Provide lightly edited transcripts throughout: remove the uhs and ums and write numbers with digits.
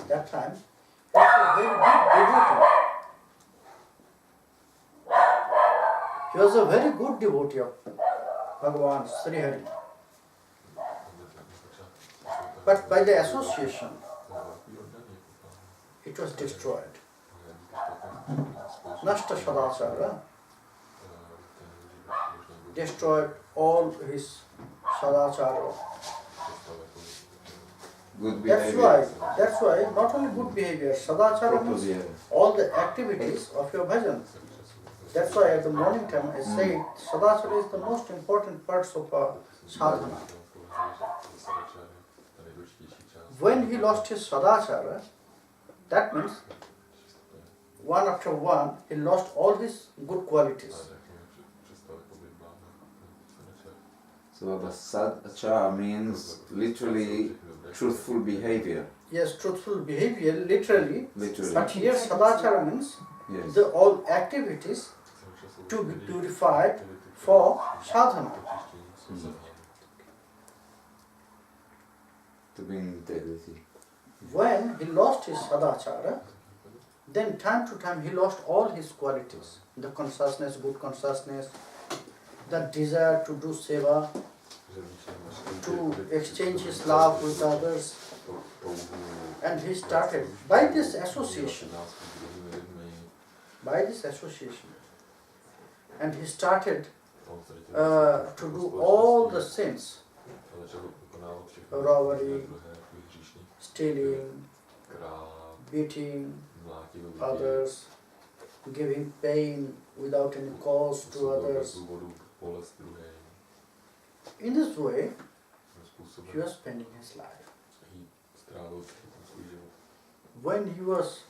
that time, he was a very good devotee. He was a very good devotee of Bhagavan Sri Hari. But by the association, it was destroyed. Nashta Sadachara destroyed all his Sadachara. Good behavior. That's why not only good behavior, Sadachara means all the activities of your bhajan. That's why at the morning time I say Sadachara is the most important parts of our sadhana. When he lost his Sadachara, that means one after one, he lost all his good qualities. So the sadachara means literally truthful behavior. Yes, truthful behavior, literally. But here Sadachara means Yes. all activities to be purified for sadhana. To bring integrity. When he lost his Sadachara, then time to time he lost all his qualities. The consciousness, good consciousness, the desire to do seva, to exchange his love with others. And he started, by this association, and he started to do all the sins, robbery, stealing, beating others, giving pain without any cause to others. In this way, he was spending his life. When he was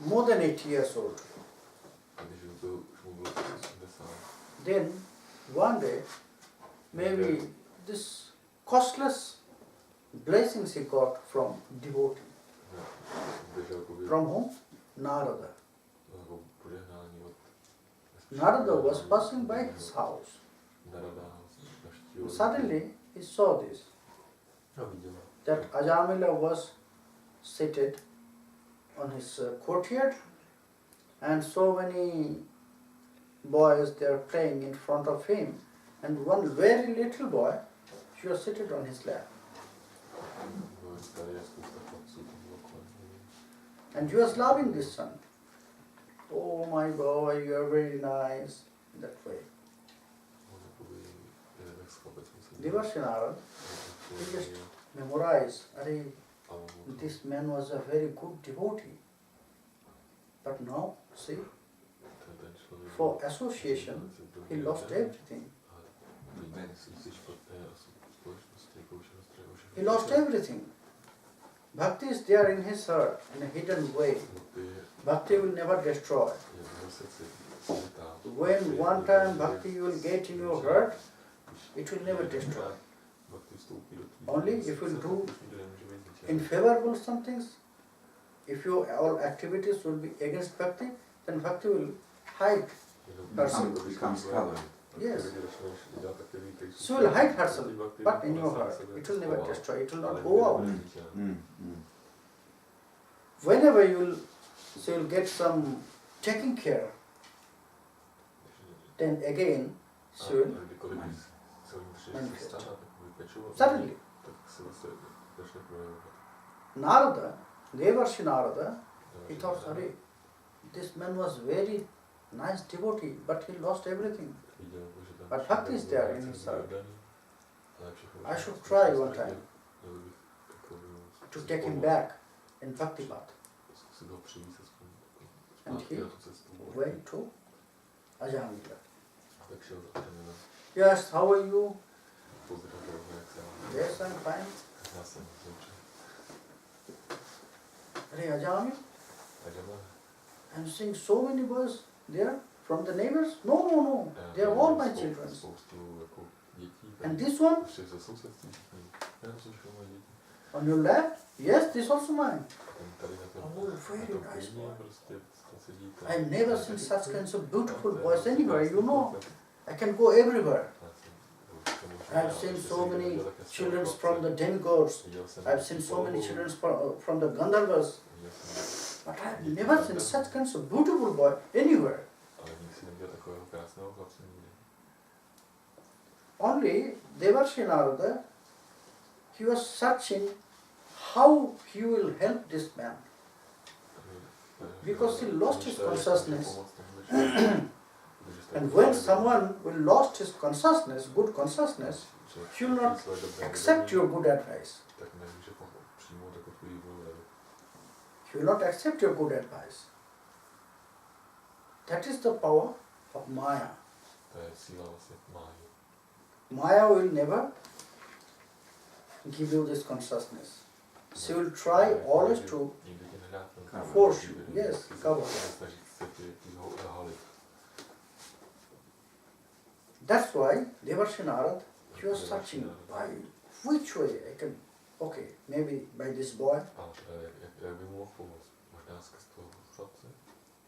more than 80 years old, then one day, maybe this costless blessings he got from devotee. From whom? Narada. Narada was passing by his house. Suddenly he saw this, that Ajamila was seated on his courtyard, and so many boys they are playing in front of him, and one very little boy, she was seated on his lap. And he was loving this son. Oh my boy, you are very nice. That way. Devarshi Narad, he just memorized, this man was a very good devotee. But now, see, for association, he lost everything. He lost everything. Bhakti is there in his heart, in a hidden way. Bhakti will never destroy. When one time Bhakti you will get in your heart, it will never destroy. Only if you will do in favorable some things, if your all activities will be against Bhakti, then Bhakti will hide herself. Becomes covered. Yes. She will hide herself, but in your heart, it will never destroy, it will not go out. Whenever she will get some taking care, then again she will manifest. Suddenly, Narada, Devarshi Narada, he thought, sorry, this man was very nice devotee, but he lost everything. But Bhakti is there in his heart. I should try one time to take him back in Bhakti path. And he went to Ajamila. Yes, how are you? Yes, I'm fine. Hey, Ajami, I'm seeing so many boys there from the neighbors. No, they are all my children. And this one? On your lap? Yes, this also mine. Oh, very nice boy. I've never seen such kinds of beautiful boys anywhere, you know. I can go everywhere. I've seen so many children from the demigods. I've seen so many children from the Gandharvas. But I've never seen such kinds of beautiful boy anywhere. Only Devarshi Narada, he was searching how he will help this man. Because he lost his consciousness. And when someone will lost his consciousness, good consciousness, he will not accept your good advice. He will not accept your good advice. That is the power of Maya. Maya will never give you this consciousness. She will try always to force you. Yes, cover. That's why Devarshi Narad, he was searching by which way I can, okay, maybe by this boy.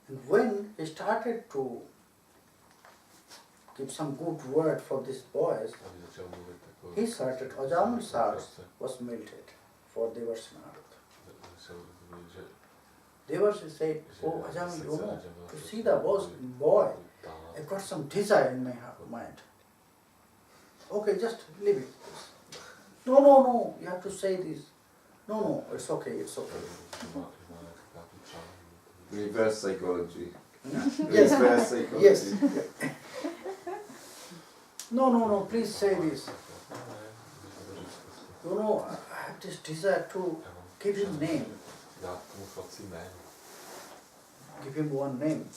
And when he started to give some good word for these boys, he started, Ajamin's heart was melted for Devarshi Narad. Devarshi said, oh Ajamin, you know, to see the boy, I got some desire in my mind. Okay, just leave it. No, you have to say this. No, it's okay. Reverse psychology. Yes. Reverse psychology. Yes. No, please say this. I have this desire to give him name. Give him one name.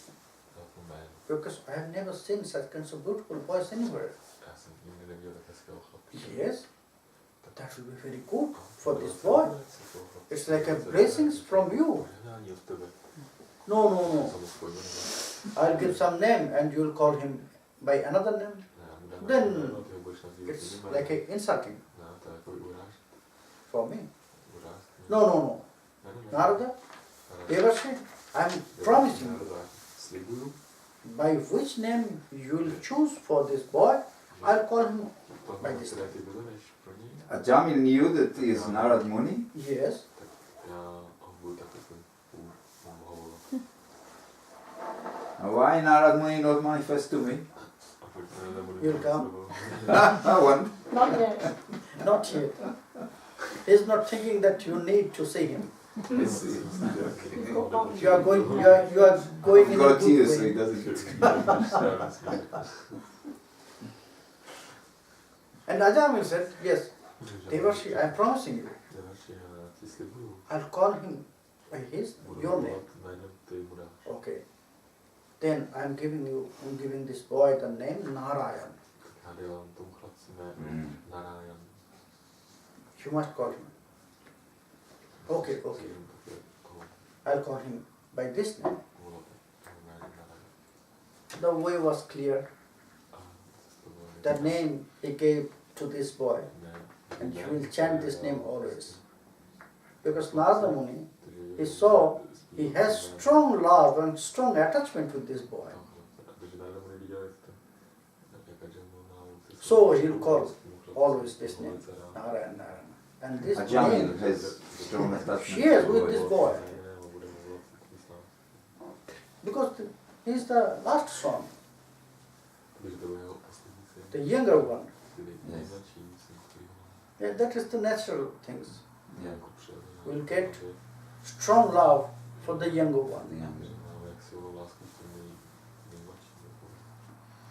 Because I have never seen such kinds of beautiful boys anywhere. Yes, that will be very good for this boy. It's like a blessings from you. No. I'll give some name and you'll call him by another name. Then it's like a insulting for me. No. Narada, Devarshi, I'm promising you, by which name you will choose for this boy, I'll call him by this name. Ajami knew that he is Narad Muni? Yes. Why Narad Muni not manifest to me? You'll come. One. Not yet. Not yet. He's not thinking that you need to see him. You are going in a Got good you, so he way. doesn't. And Ajamil said, yes, Devarshi, I am promising you, I'll call him by your name. Okay. Then I'm giving this boy the name Narayan. You must call him. Okay. I'll call him by this name. The way was clear. The name he gave to this boy, and he will chant this name always. Because Narada Muni, he saw he has strong love and strong attachment with this boy. So he'll call always this name, Narayan. And this Ajami name, has strong attachment. she is with this boy. Because he's the last son, the younger one. Yes. Yeah, that is the natural things. Yeah. We'll get strong love for the younger one. Yeah.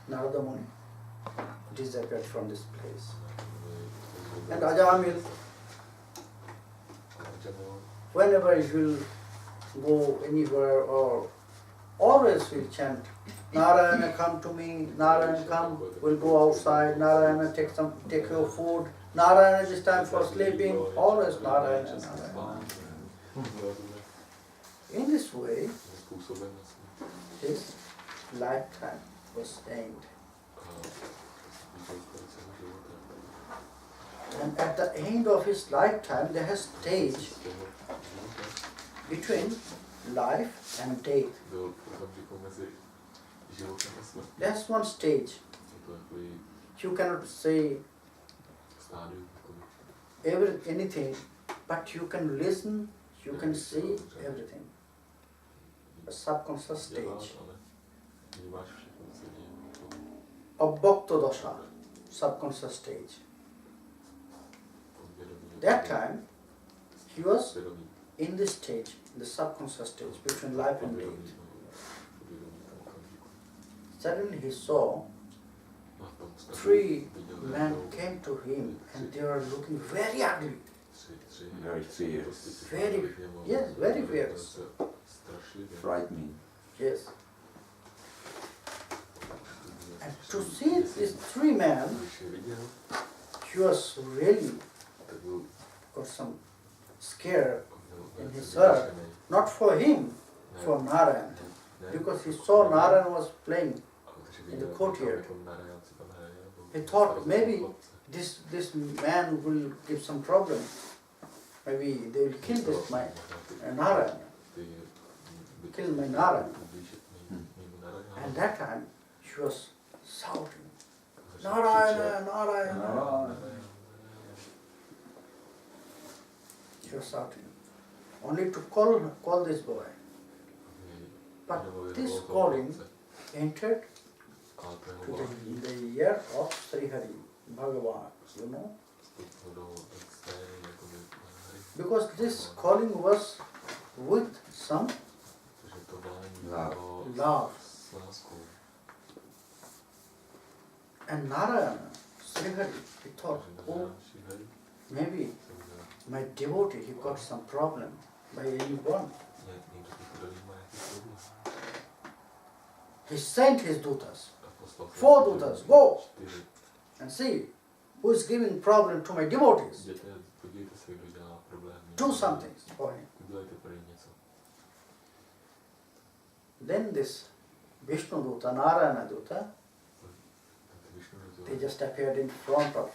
Narada Muni disappeared from this place. And Ajamil, whenever he will go anywhere or always will chant, Narayana come to me, Narayana come, we'll go outside, Narayana take your food, Narayana this time for sleeping, always Narayana. In this way, his lifetime was ended. And at the end of his lifetime, there is a stage between life and death. There's one stage. You cannot say anything, but you can listen, you can see everything. A subconscious stage. Abhakta dasha, subconscious stage. That time, he was in this stage, the subconscious stage, between life and death. Suddenly he saw 3 men came to him and they were looking very ugly. Very fierce. Very fierce. Frightening. Yes. And to see these 3 men, he was really got some scare in his heart, not for him, for Narayan, because he saw Narayan was playing in the courtyard. He thought maybe this man will give some problem. Maybe they will kill this man, Narayan. Kill my Narayan. And that time she was shouting, Narayana, Narayana. She was shouting, only to call this boy. But this calling entered to the ear of Sri Hari, Bhagavan, you know. Because this calling was with some love. And Narayana, Sri Hari, he thought, oh, maybe my devotee, he got some problem by anyone. He sent his dutas, 4 dutas, go and see who is giving problem to my devotees. Do something for him. Then this Vishnu Duta, Narayana Duta, they just appeared in front of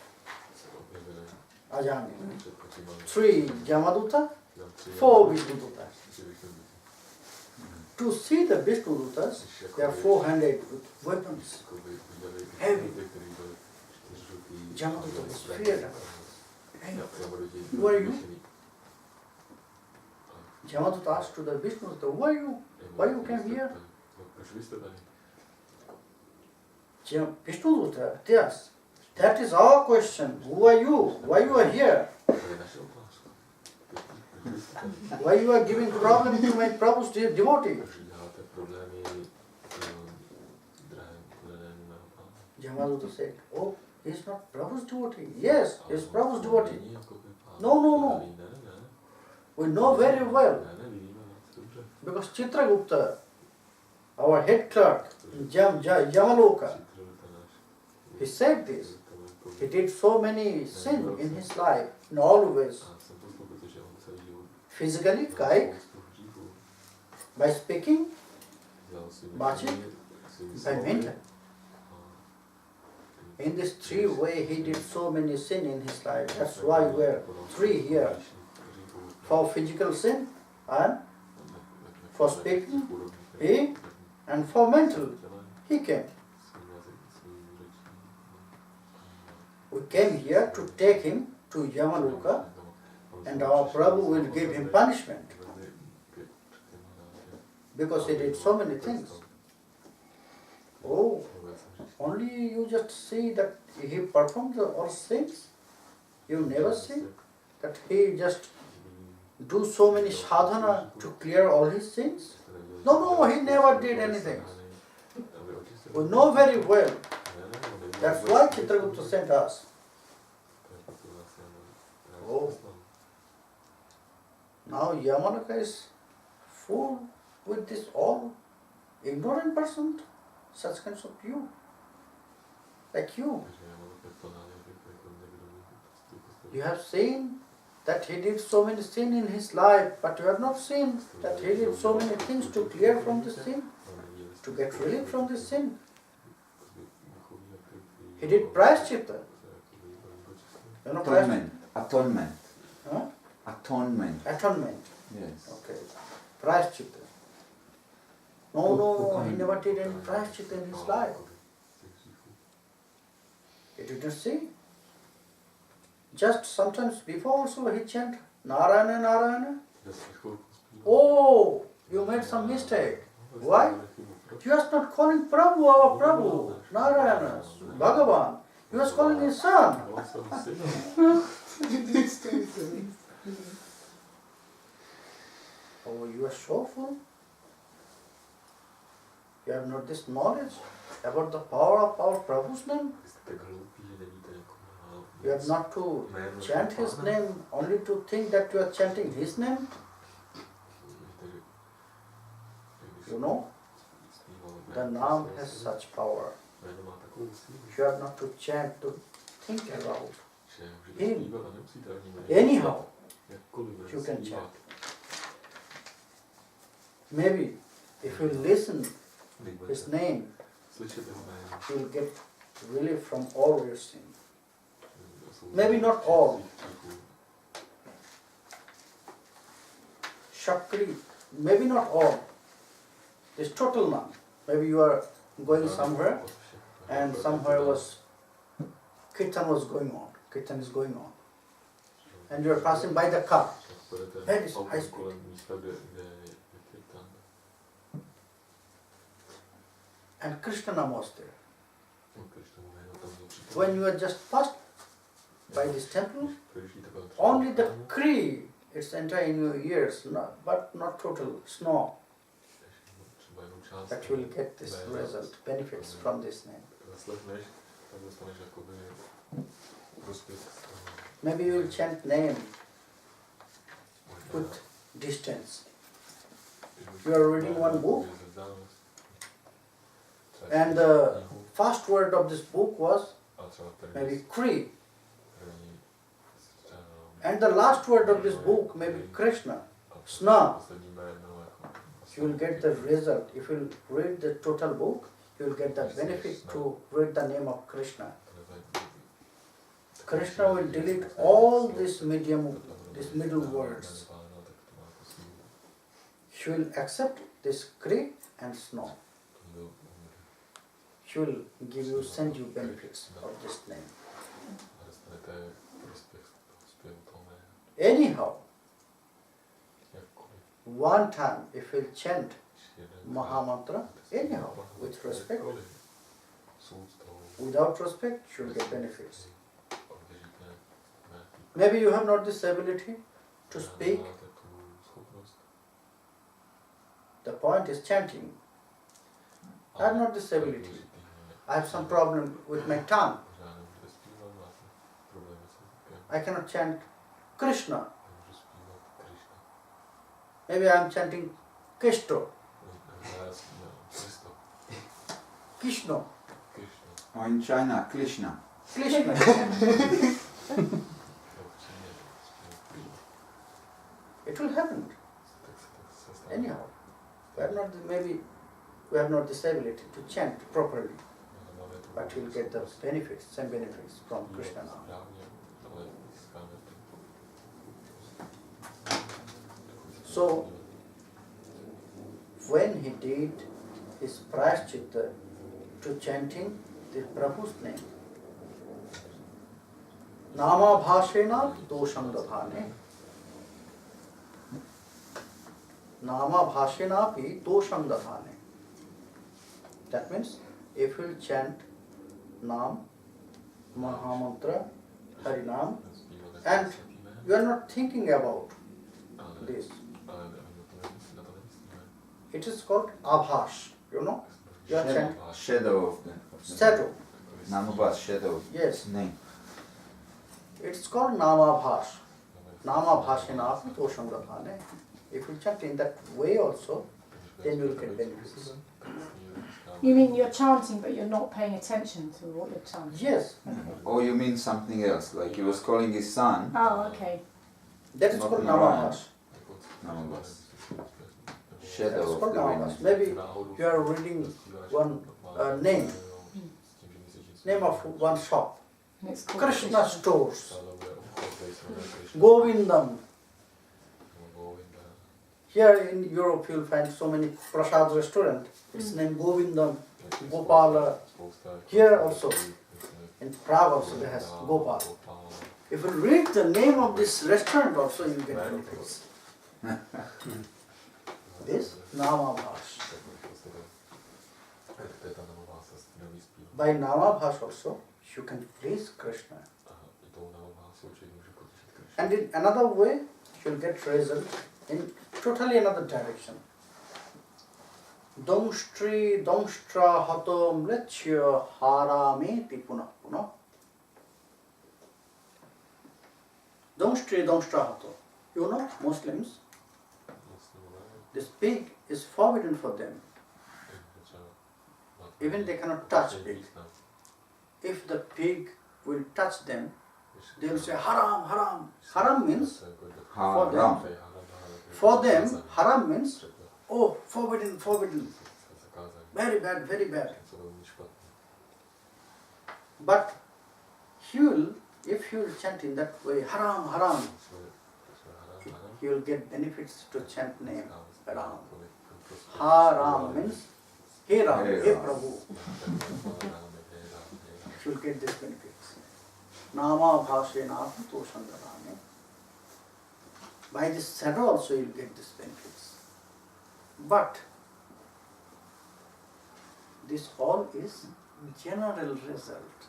Ajami. 3 Yamaduta, 4 Vishnu Dutas. To see the Vishnu Dutas, they are 400 with weapons, heavy. Yamaduta was feared. Hey, who are you? Yamaduta asked to the Vishnu Duta, who are you? Why you came here? Vishnu Duta, yes, that is our question. Who are you? Why you are here? Why you are giving problem to my Prabhu's devotee? Yamaduta said, oh, he is not Prabhu's devotee. Yes, he is Prabhu's devotee. No. We know very well. Because Chitragupta, our head clerk in Yamaloka, he said this. He did so many sins in his life, in all ways. Physically, kaik, by speaking, bachik, by mental. In this 3 ways, he did so many sins in his life. That's why we are 3 here. For physical sin and for speaking, he, and for mental, he came. We came here to take him to Yamaloka, and our Prabhu will give him punishment because he did so many things. Oh, only you just see that he performed all things. You never see that he just do so many sadhana to clear all his sins. No, he never did anything. We know very well. That's why Chitragupta sent us. Oh. Now Yamanaka is full with this all ignorant person, such kinds of you, like you. You have seen that he did so many sins in his life, but you have not seen that he did so many things to clear from the sin, to get relief from the sin. He did prayaschitta. You know Atonement. Atonement. Huh? Atonement. Atonement. Yes. Okay. Prayaschitta. No, he never did any prayaschitta in his life. You didn't see? just sometimes before also he chant Narayana, Narayana. Oh, you made some mistake. Why? You are not calling Prabhu, our Prabhu, Narayana, Bhagavan. You are calling his son. Oh, you are so full. You have not this knowledge about the power of our Prabhu's name. You have not to chant his name, only to think that you are chanting his name. You know, the Naam has such power. You have not to chant, to think about him. Anyhow, you can chant. Maybe if you listen his name, you will get relief from all your sin. Maybe not all. Shakri, maybe not all. This total Naam. Maybe you are going somewhere and somewhere Kirtan was going on. Kirtan is going on. And you are passing by the car. That is high speed. And Krishna Naam was there. When you are just passed by this temple, only the Kri, it's entering in your ears, but not total snow. That you will get this result, benefits from this name. Maybe you will chant name with distance. You are reading one book, and the first word of this book was maybe Kri, and the last word of this book maybe Krishna, Sna. You will get the result. If you read the total book, you will get the benefit to read the name of Krishna. Krishna will delete all these middle words. She will accept this Kri and Snow. She will send you benefits of this name. Anyhow, one time if you chant Mahamantra, anyhow, with respect, without respect, you will get benefits. Maybe you have not this ability to speak. The point is chanting. I have not this ability. I have some problem with my tongue. I cannot chant Krishna. Maybe I am chanting Krishna. Krishna. Or in China, Krishna. Krishna. It will happen. Anyhow, maybe we have not this ability to chant properly, but you will get the benefits, same benefits from Krishna now. So, when he did his prayaschitta to chanting the Prabhu's name, Nama Bhashena Dosham Dadhane. Nama Bhashena Pi Dosham Dadhane. That means if you chant Nam, Mahamantra, Harinam, and you are not thinking about this, it is called Abhash, you know? You are chanting Shadow of the shadow. Namabhash, shadow. Yes. Name. It's called Namabhash. Namabhashena Dosham Dadhane. If you chant in that way also, then you will get benefits. You mean you're chanting but you're not paying attention to what you're chanting? Yes. Or you mean something else, like he was calling his son. Oh, okay. That is Not called Narayan. Namabhash. Namabhash. That Shadow is of called the Namabhash. wind. Maybe you are reading one name of one shop. And it's called Krishna Stores. Govindam. Here in Europe you will find so many prasad restaurant. Its name Govindam, Gopala. Here also, in Prague also there has Gopal. If you read the name of this restaurant also, you get benefits. This Namabhash. By Namabhash also, you can please Krishna. And in another way, you'll get result in totally another direction. Domstri domstra hato mlechya harame tipuna puna. Domstri domstra hato. You know, Muslims, this pig is forbidden for them. Even they cannot touch pig. If the pig will touch them, they will say haram, haram. Haram means for them. For them, haram means, oh, forbidden, forbidden. Very bad, very bad. But if he will chant in that way, haram, haram, he will get benefits to chant name, Ram. Haram means, Hey Ram, Hey Prabhu. He will get these benefits. Nama bhashe nath to shandarame. By this shadow also you will get these benefits. But this all is general result.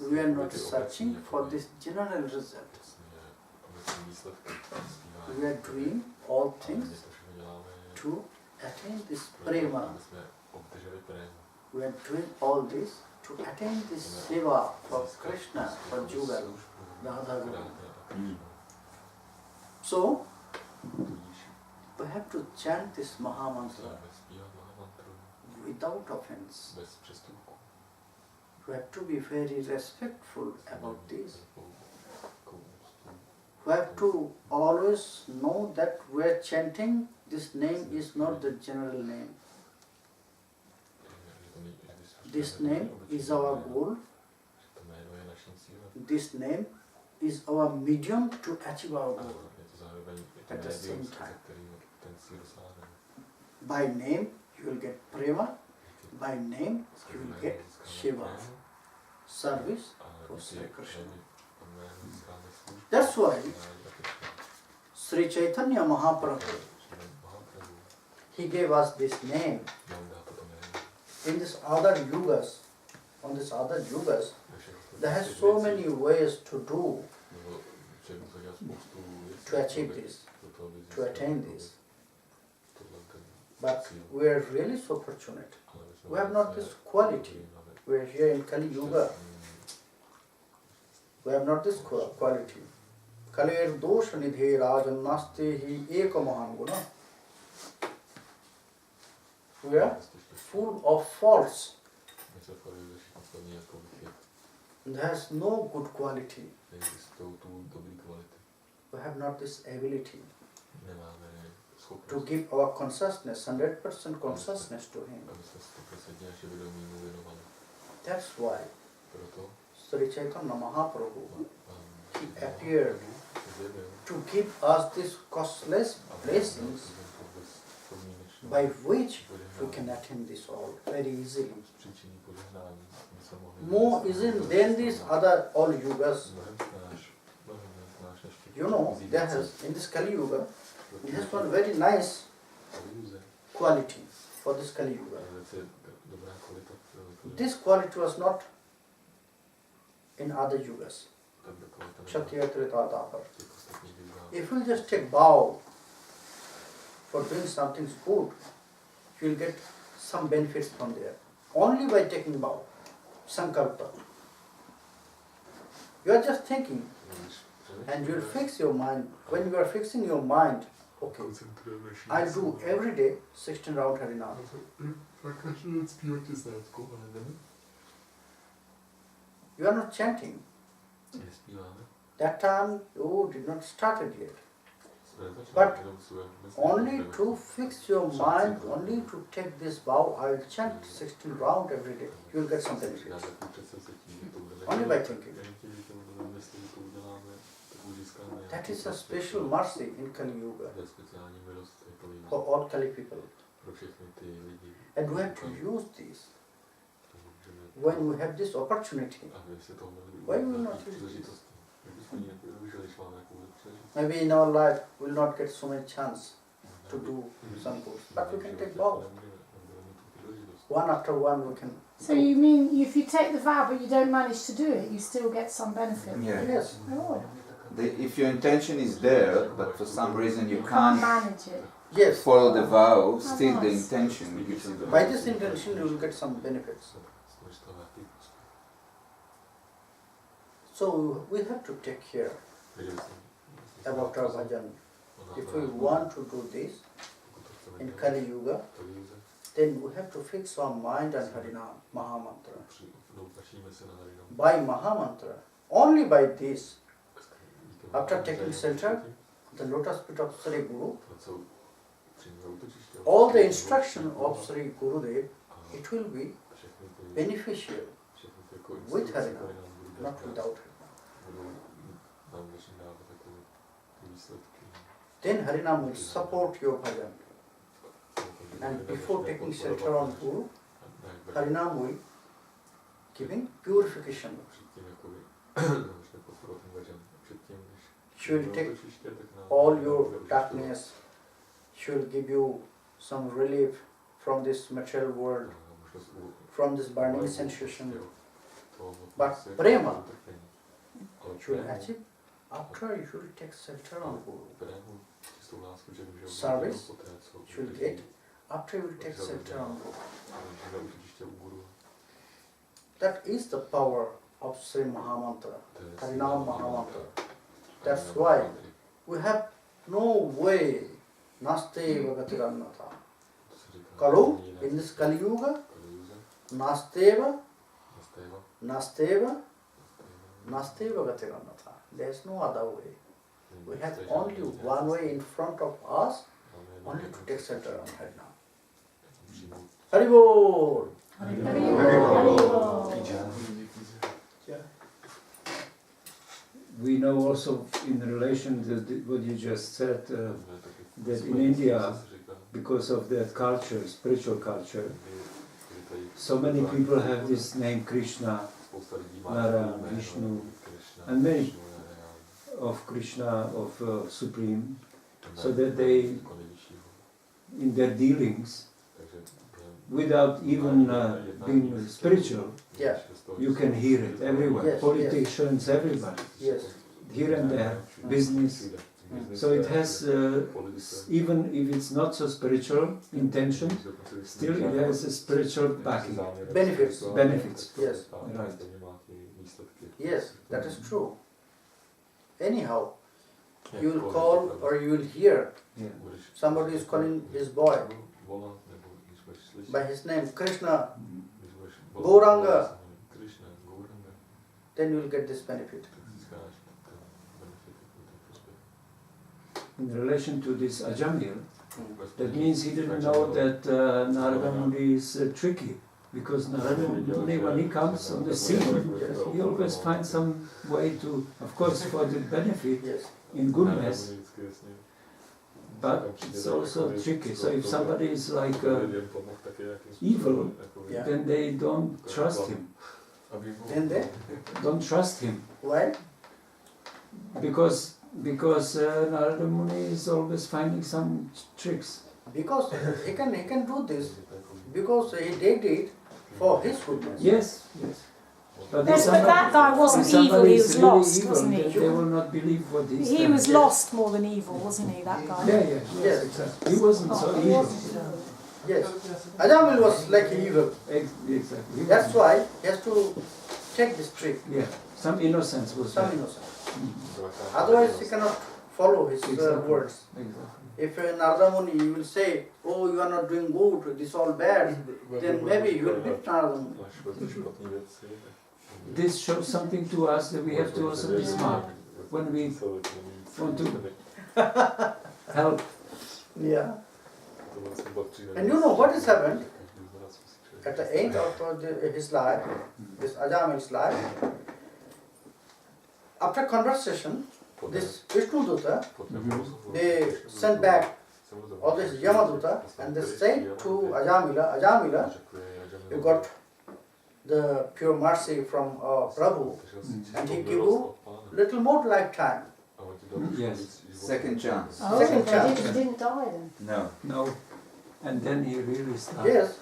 We are not searching for this general result. We are doing all things to attain this prema. We are doing all this to attain this seva for Krishna, for Jugal, Radha Guru. So, we have to chant this Mahamantra without offense. We have to be very respectful about this. We have to always know that we are chanting, this name is not the general name. This name is our goal. This name is our medium to achieve our goal at the same time. By name you will get prema, by name you will get Shiva, service for Sri Krishna. That's why Sri Chaitanya Mahaprabhu, he gave us this name. In this other yugas, on this other yugas, there has so many ways to do, to achieve this, to attain this. But we are really so fortunate. We have not this quality. We are here in Kali Yuga. We have not this quality. Kalir dosha nidhe rajan naste hi eka mahan guna. We are full of faults. There has no good quality. We have not this ability to give our consciousness, 100% consciousness to Him. That's why Sri Chaitanya Mahaprabhu, he appeared to give us these costless blessings by which we can attain this all very easily. More easy than these other all yugas. You know, there has, in this Kali Yuga, it has one very nice quality for this Kali Yuga. This quality was not in other yugas. Kshatriya, Treta, Dapar. If you just take vow for doing something good, you will get some benefits from there. Only by taking vow, sankalpa. You are just thinking, and you will fix your mind. When you are fixing your mind, okay, I do every day 16 round Harinam. You are not chanting. That time you did not start it yet. But only to fix your mind, only to take this vow, I will chant 16 round every day. You will get some benefits. Only by thinking. That is a special mercy in Kali Yuga for all Kali people. And we have to use this. when we have this opportunity, why we will not use this? Maybe in our life we will not get so many chance to do some good, but we can take vow. One after one we can. So you mean if you take the vow but you don't manage to do it, you still get some benefit? Yeah. Yes. Oh, If your intention is there, but for some reason you you can't can't manage it. Yes. follow the vow, still the nice. intention gives you the By this intention you will get some benefits. So we have to take care about our bhajan. If we want to do this in Kali Yuga, then we have to fix our mind on Harinam, Mahamantra. By Mahamantra, only by this, after taking shelter, the lotus feet of Sri Guru, all the instruction of Sri Gurudev, it will be beneficial with Harinam, not without Harinam. Then Harinam will support your bhajan. And before taking shelter on Guru, Harinam will giving purification. She will take all your darkness. She will give you some relief from this material world, from this burning sensation. But prema, she will achieve after you will take shelter on Guru. Service, she will get after you will take shelter on Guru. That is the power of Sri Mahamantra, Harinam Mahamantra. That's why we have no way, naste vagatirannatha. Kalu, in this Kali Yuga, nasteva, nasteva, nasteva vagatirannatha. There is no other way. We have only one way in front of us, only to take shelter on Harinam. Haribol! We know also in relation to what you just said, that in India, because of that culture, spiritual culture, so many people have this name Krishna, Nara, Vishnu, and many of Krishna, of Supreme, so that they, in their dealings, without even being spiritual, Yeah. you can hear it everywhere. Yes, Politicians, everybody, Yes. here and there, business. So it has, even if it's not so spiritual intention, still it has a spiritual backing. Benefits. Benefits. Yes. Right. Yes, that is true. Anyhow, you will call or you will hear Yeah. somebody is calling his boy by his name, Krishna, Gauranga, then you will get this benefit. In relation to this Ajamil, that means he didn't know that Narada Muni is tricky, because Narada Muni, when he comes on the scene, he always finds some way to, of course, for the benefit Yes. in goodness, but it's also tricky. So if somebody is like evil, Yeah. then they don't trust him. Then they, Don't trust him, why? because Narada Muni is always finding some tricks. Because he can do this because he did it for his goodness. Yes, yes. But Yes, but that guy wasn't if somebody evil, he is was really lost, evil, wasn't then he? they will not believe what he's He telling. was lost more than evil, wasn't he, that guy? Yeah, yes, exactly. He wasn't so evil. Yes. Ajamil was like evil. Exactly. That's why he has to take this trick, Yeah, some innocence was some there. innocence. Otherwise he cannot follow his Exactly. words. Exactly. If Narada Muni will say, oh, you are not doing good, this is all bad, then maybe you will beat Narada Muni. This shows something to us that we have to also be smart when we want to help. Yeah. And you know what has happened? At the end of his life, this Ajamil's life, after conversation, this Vishnu Dutta, they sent back all this Yamaduta and they said to Ajamila, Ajamila, you got the pure mercy from Prabhu, and he give you little more lifetime. Yes. Second chance. Oh, Second they chance. didn't die then. No. No. And then he really started. Yes,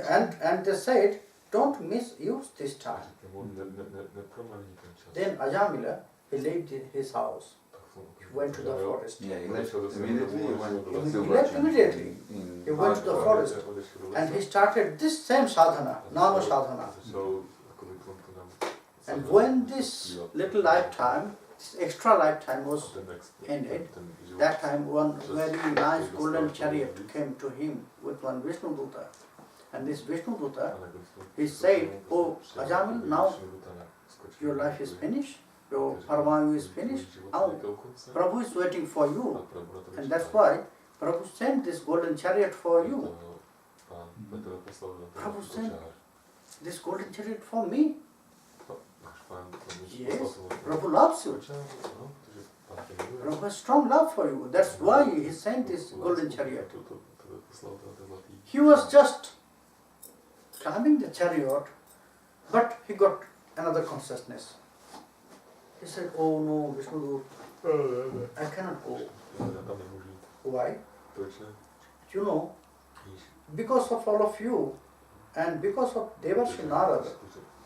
and they said, don't misuse this time. Then Ajamila, he left his house. He went to the forest. Yeah, he left immediately. He went He to left immediately. in He went to the hardcore. forest and he started this same sadhana, Nama sadhana. And when this little lifetime, this extra lifetime was ended, that time one very nice golden chariot came to him with one Vishnu Duta. And this Vishnu Duta, he said, oh Ajamil, now your life is finished, your Paramayu is finished, now Prabhu is waiting for you. And that's why Prabhu sent this golden chariot for you. Prabhu sent this golden chariot for me. Yes, Prabhu loves you. Prabhu has strong love for you. That's why he sent this golden chariot. He was just climbing the chariot, but he got another consciousness. He said, oh no, Vishnu, I cannot go. Why? You know, because of all of you and because of Devarshi Narada,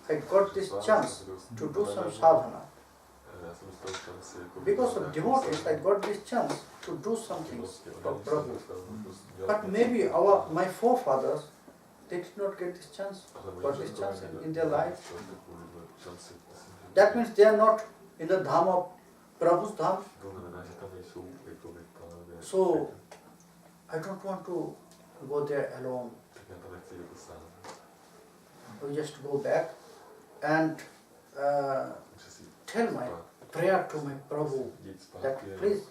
I got this chance to do some sadhana. Because of devotees, I got this chance to do something for Prabhu. But maybe my forefathers, they did not get this chance, got this chance in their life. That means they are not in the dham of Prabhu's dham. So, I don't want to go there alone. We just go back and tell my prayer to my Prabhu that please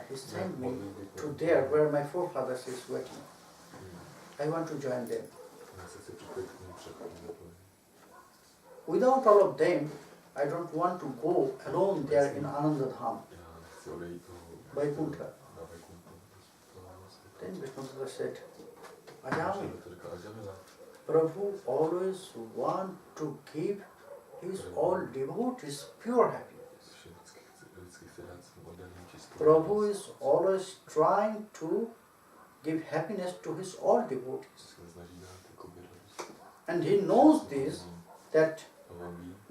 he send me to there where my forefathers is waiting. I want to join them. Without all of them, I don't want to go alone there in Ananda Dham, Vaikuntha. Then Vishnu said, Ajamil, Prabhu always want to give his all devotees pure happiness. Prabhu is always trying to give happiness to his all devotees. And he knows this, that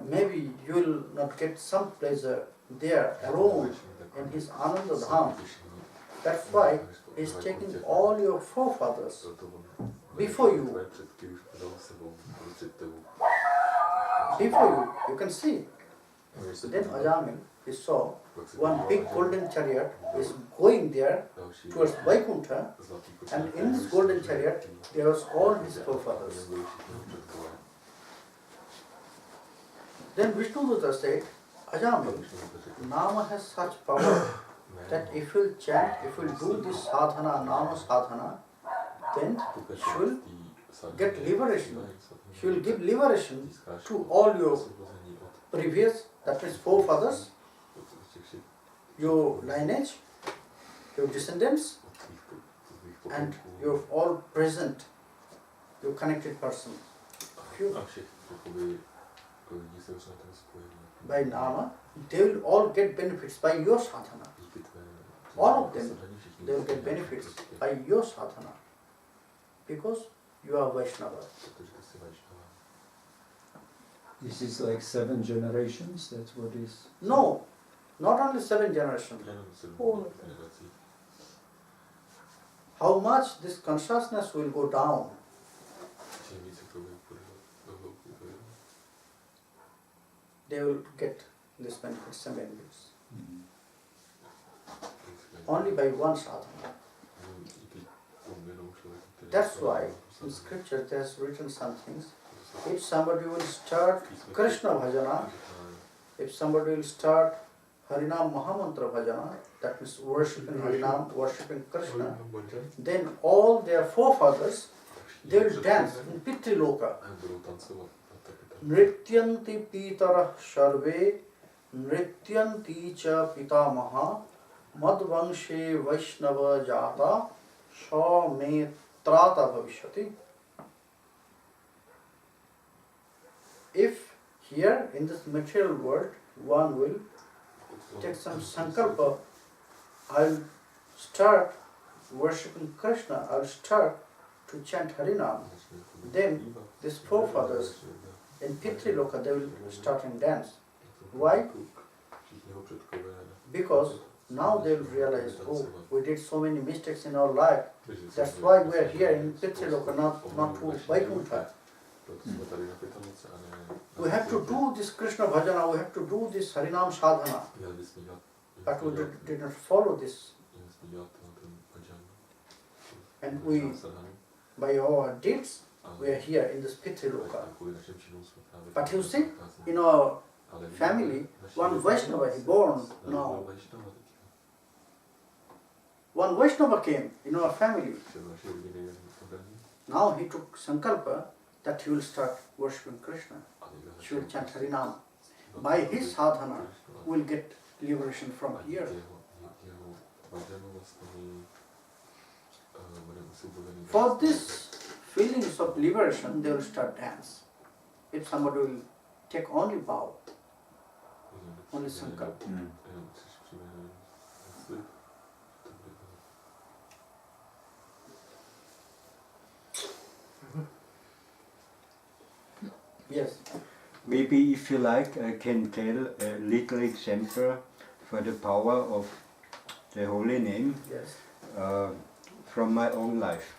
maybe you will not get some pleasure there alone in his Ananda Dham. That's why he is taking all your forefathers before you. Before you can see. Then Ajamil, he saw one big golden chariot is going there towards Vaikuntha, and in this golden chariot there was all his forefathers. Then Vishnu Dutta said, Ajamil, Nama has such power that if you chant, if you do this sadhana, Nama sadhana, then she will get liberation. She will give liberation to all your previous, that is forefathers, your lineage, your descendants, and your all present, your connected person. By Nama, they will all get benefits by your sadhana. All of them, they will get benefits by your sadhana. Because you are Vaishnava. This is like 7 generations, that's what is... No, not only 7 generations. All of them. How much this consciousness will go down. They will get this benefits, some benefits. Only by one sadhana. That's why in scripture there is written some things. If somebody will start Krishna bhajana, if somebody will start Harinam Mahamantra bhajana, that means worshipping Harinam, worshipping Krishna, then all their forefathers, they will dance in Pitriloka. Nrityanti pitara sharve, nrityanti cha pitamaha, madvangshe vaishnava jata, sha me trata bhavishyati. here in this material world, one will take some sankalpa. I'll start worshipping Krishna. I'll start to chant Harinam. Then these forefathers in Pitriloka, they will start and dance. Why? Because now they will realize, oh, we did so many mistakes in our life. That's why we are here in Pitriloka, not to Vaikuntha. We have to do this Krishna bhajana, we have to do this Harinam sadhana. But we did not follow this. And we, by our deeds, we are here in this Pitriloka. But you see, in our family, one Vaishnava is born now. One Vaishnava came in our family. Now he took sankalpa that he will start worshipping Krishna. He will chant Harinam. By his sadhana, we will get liberation from here. For this feelings of liberation, they will start dance. If somebody will take only vow, only sankalpa. Yes. Maybe if you like, I can tell a little example for the power of the holy name. Yes. From my own life.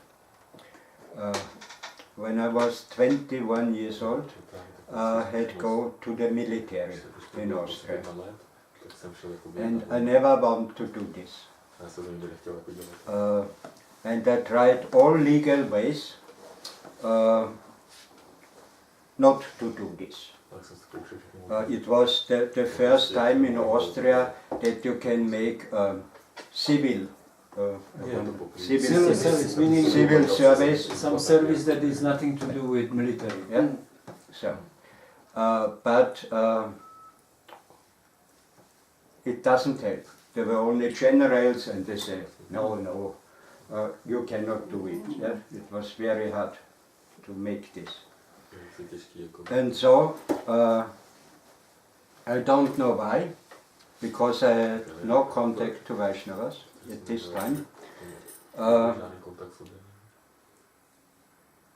When I was 21 years old, I had go to the military in Austria. And I never want to do this. And I tried all legal ways not to do this. It was the first time in Austria that you can make civil service, meaning civil service. some service that is nothing to do with military. Yeah. So, but it doesn't help. There were only generals, and they said, no, you cannot do it. Yeah? It was very hard to make this. And so, I don't know why, because I had no contact to Vaishnavas at this time.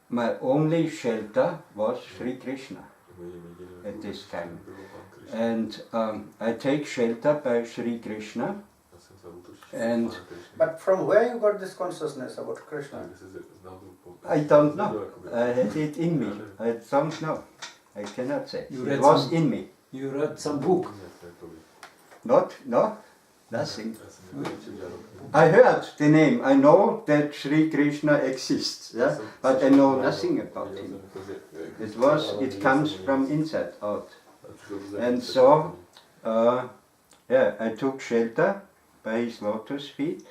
My only shelter was Sri Krishna at this time. And I take shelter by Sri Krishna. And But from where you got this consciousness about Krishna? I don't know. I had it in me. I don't know. I cannot say. You It read was some- in me. You read some book. Nothing. I heard the name. I know that Sri Krishna exists, yeah? But I know nothing about him. It comes from inside out. And so, I took shelter by his lotus feet.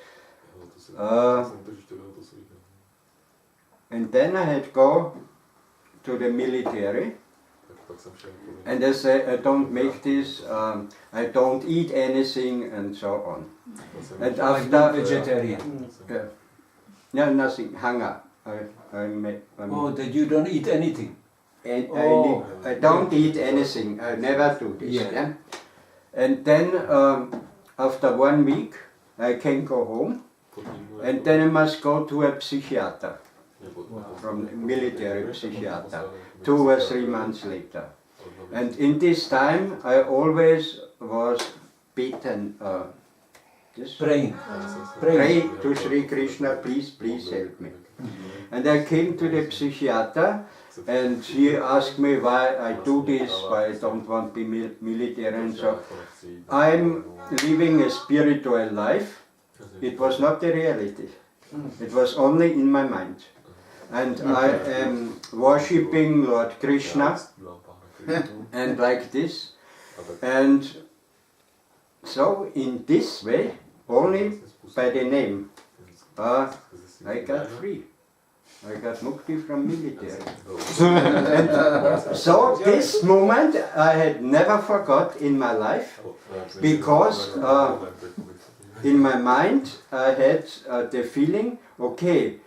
And then I had to go to the military. And I say, I don't make this, I don't eat anything, and so on. And after Vegetarian. no, nothing, hunger. That you don't eat anything. I don't eat anything. I never do this. Yeah. Yeah? And then after 1 week, I can go home, and then I must go to a psychiater, from a military psychiater, 2 or 3 months later. And in this time, I always was beaten. Praying. Pray to Sri Krishna, please help me. And I came to the psychiater, and he asked me why I do this, why I don't want to be military, and so. I'm living a spiritual life. It was not the reality. It was only in my mind. And I am worshipping Lord Krishna, and like this. And so in this way, only by the name, I got free. I got mukti from military. And so this moment I had never forgot in my life, because in my mind I had the feeling, okay,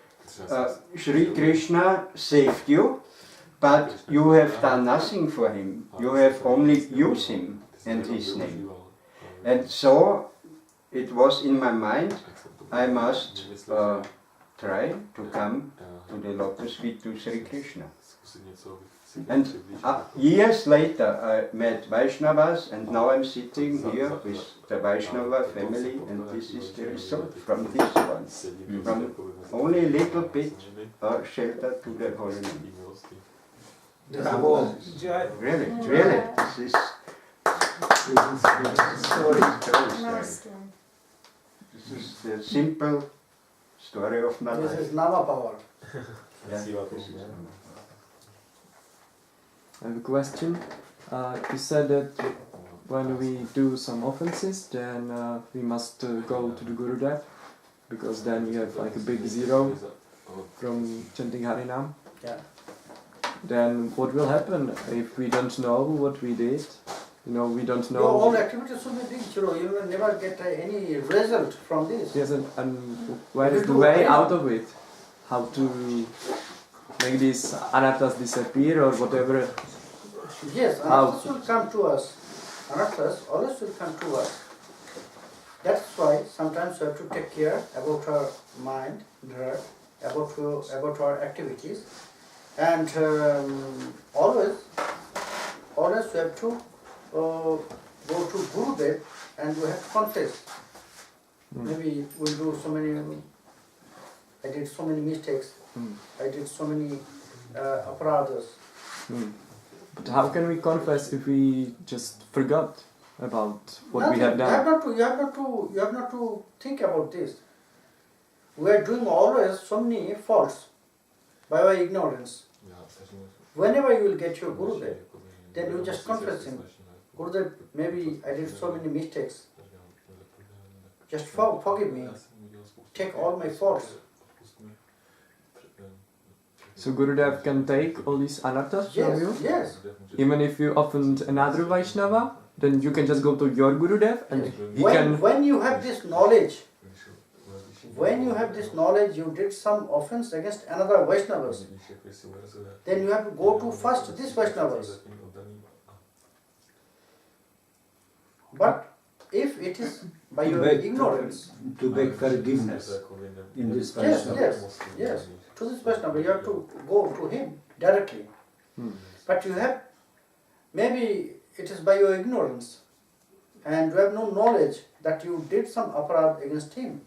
Sri Krishna saved you, but you have done nothing for him. You have only used him and his name. And so it was in my mind, I must try to come to the lotus feet to Sri Krishna. And years later I met Vaishnavas, and now I'm sitting here with the Vaishnava family, and this is the result from this one. From only a little bit shelter to the holy name. Bravo. Really, really, this story tells Nice that. one. This is the simple story of my This life. is Nama power. Yeah, this is I have a question. You said that when we do some offenses, then we must go to the Gurudev, because then we have like a big zero from chanting Harinam. Yeah. Then what will happen if we don't know what we did? You know, we don't Your all know. activities should be big zero. You will never get any result from this. Yes, and where is the way out of it? How to make these anarthas disappear or whatever? Yes, How? anarthas will come to us. Anarthas always will come to us. That's why sometimes we have to take care about our mind, about our activities, and always we have to go to Gurudev and we have to confess. Maybe we'll do so many. I did so many mistakes. I did so many aparadhas. But how can we confess if we just forgot about what we have Nothing. done? You have not to think about this. We are doing always so many faults by our ignorance. Whenever you will get your Gurudev, then you just confess him. Gurudev, maybe I did so many mistakes. Just forgive me. Take all my faults. So Gurudev can take all these anarthas from you? Yes. Even if you offend another Vaishnava, then you can just go to your Gurudev and he can... When you have this knowledge, you did some offense against another Vaishnavas, then you have to go to first these Vaishnavas. But if it is by your ignorance, to beg forgiveness in this yes, Vaishnava. to this Vaishnava, you have to go to him directly. But you have, maybe it is by your ignorance, and you have no knowledge that you did some aparadh against him.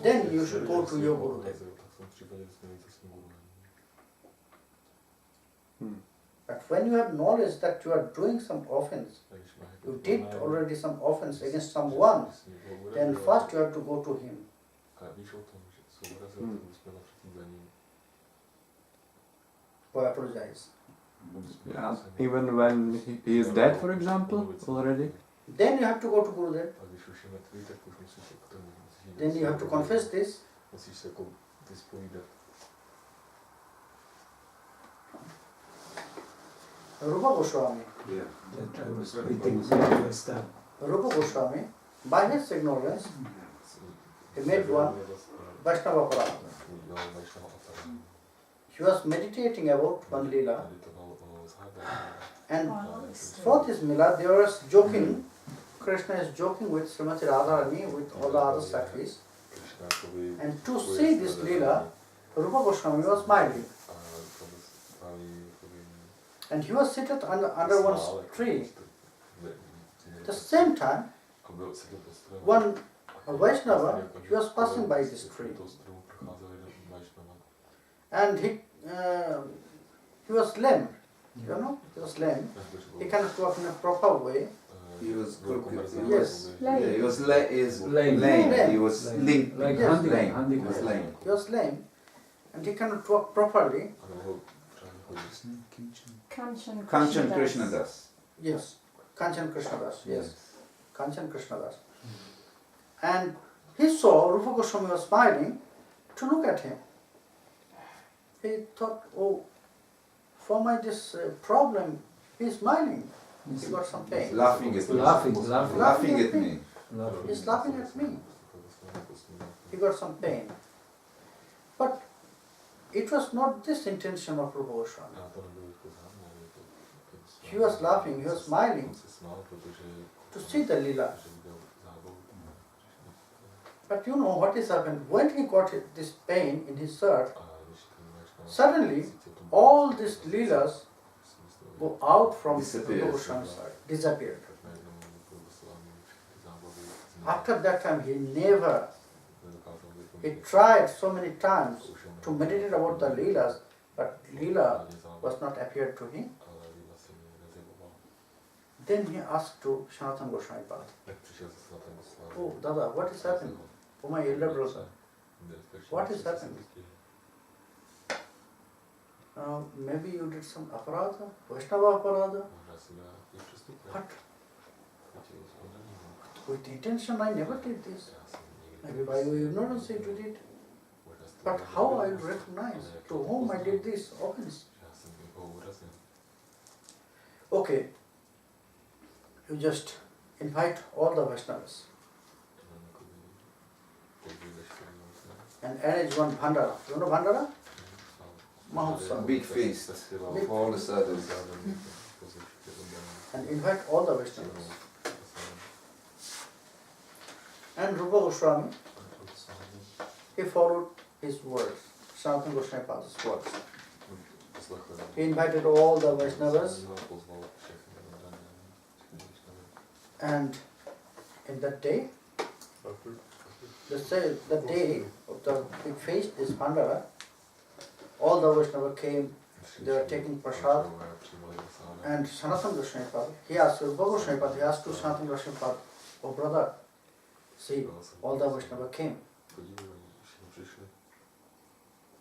Then you should go to your Gurudev. But when you have knowledge that you are doing some offense, you did already some offense against someone, then first you have to go to him. For apologize. Yeah, even when he is dead, for example, already. Then you have to go to Gurudev. Then you have to confess this. Rupa Goswami. Yeah, that I was reading last time. Rupa Goswami, by his ignorance, he made one Vaishnava aparadha. He was meditating about one lila, and for this lila they were joking. Krishna is joking with Srimati Radharani, with all the other sakis. And to see this lila, Rupa Goswami was smiling. And he was seated under one tree. At the same time, one Vaishnava, he was passing by this tree. And he was lame, he was lame. He cannot walk in a proper way. He was Yes. Yeah, he was lame. Lame. He was lame. Like Yes. handicap. He was lame. He was lame, and he cannot walk properly. Kanchan Krishna Das. Yes, Kanchan Krishna Das. Yes, Kanchan Krishna Das. And he saw Rupa Goswami was smiling to look at him. He thought, oh, for my this problem, he is smiling. He got some pain. Laughing at me. Laughing at me. He's laughing at me. He got some pain. But it was not this intention of Rupa Goswami. He was laughing, he was smiling to see the Leela. But you know what is happened? When he got this pain in his shirt, suddenly all these Leelas go out from Rupa Goswami's shirt, disappeared. After that time he tried so many times to meditate about the Leelas, but Leela was not appeared to him. Then he asked to Sanatana Goswami Pad, "Oh, Dada, what is happening? Oh, my elder brother, what is happening? Maybe you did some aparadha, Vaishnava aparadha. But with intention I never did this. Maybe by your ignorance I did it. But how I will recognize to whom I did this offense?" Okay, you just invite all the Vaishnavas and arrange one bhandara. You know bhandara? Mahotsav. Big feast of all the sadhus. And invite all the Vaishnavas. And Rupa Goswami, he followed his words, Sanatana Goswami Pada's words. He invited all the Vaishnavas, and in that day, let's say the day of the big feast, this Bhandara, all the Vaishnavas came, they were taking prasad, and Sanatana Goswami Pada, he asked Rupa Goswami Pada, he asked to Sanatana Goswami Pada, "Oh brother, see, all the Vaishnavas came."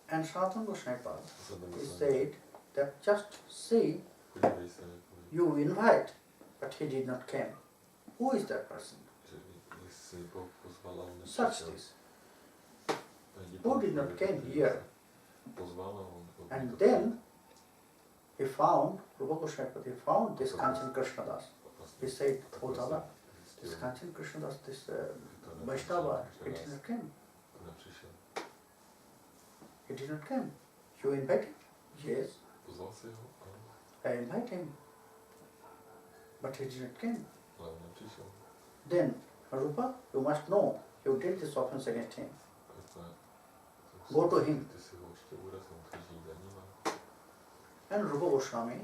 And Sanatana Goswami Pada, he said that just see, you invite, but he did not come. Who is that person? Such this. Who did not came here? And then he found, Rupa Goswami Pada, he found this Kanchan Krishnadas. He said, "Oh Dada, this Kanchan Krishnadas, this Vaishnava, he did not come. He did not come. You invite him?" "Yes, I invite him. But he did not come." Then, "Rupa, you must know, you did this offense against him. Go to him." And Rupa Goswami